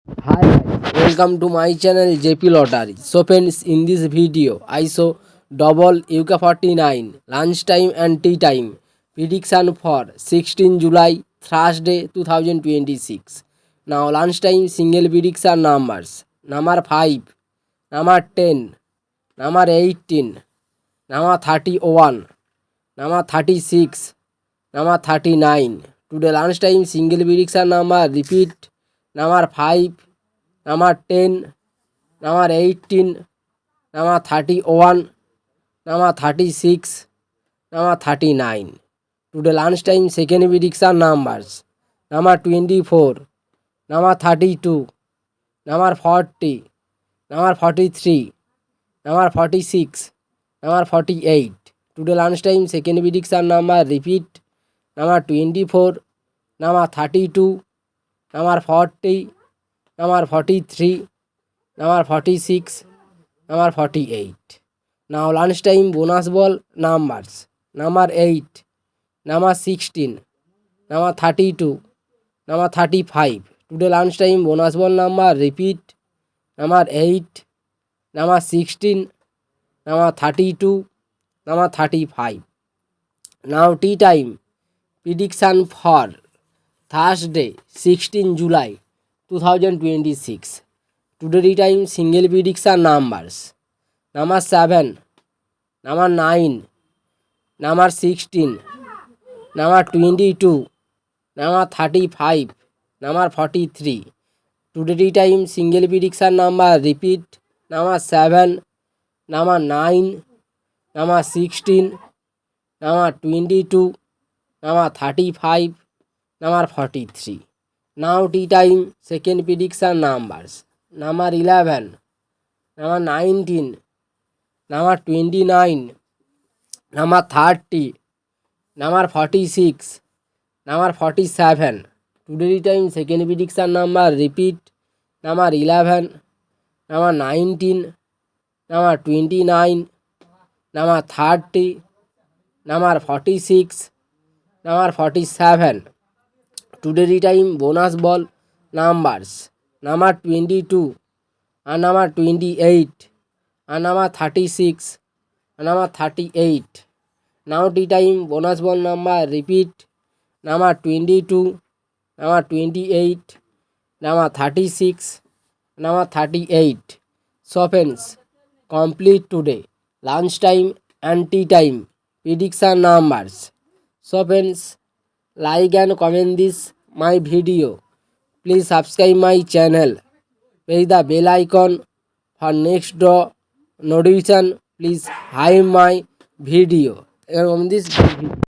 Hi guys, welcome to my channel JP Lottery. So friends, in this video I show double UK 49 lunchtime and tea time prediction for 16 July Thursday 2026. Now lunchtime single prediction numbers: number 5, number 10, number 18, number 31, number 36, number 39. Today lunchtime single prediction number repeat: number 5, number 10, number 18, number 31, number 36, number 39. Today lunchtime second prediction numbers: number 24, number 32, number 40, number 43, number 46, number 48. Today lunchtime second prediction number repeat: number 24, number 32, number 40, number 43, number 46, number 48. Now lunchtime bonus ball numbers: number 8, number 16, number 32, number 35. Today lunchtime bonus ball number repeat: number 8, number 16, number 32, number 35. Now tea time prediction for Thursday 16 July 2026. Today time single prediction numbers: number 7, number 9, number 16, number 22, number 35, number 43. Today time single prediction number repeat: number 7, number 9, number 16, number 22, number 35, number 43. Now tea time second prediction numbers: number 11, number 19, number 29, number 30, number 46, number 47. Today time second prediction number repeat: number 11, number 19, number 29, number 30, number 46, number 47. Today time bonus ball numbers: number 22 and number 28 and number 36 and number 38. Now tea time bonus ball number repeat: number 22, number 28, number 36, number 38. So friends, complete today lunchtime and tea time prediction numbers. So friends, like and comment this my video. Please subscribe my channel. Press the bell icon for next draw notification. Please hide my video. And on this video.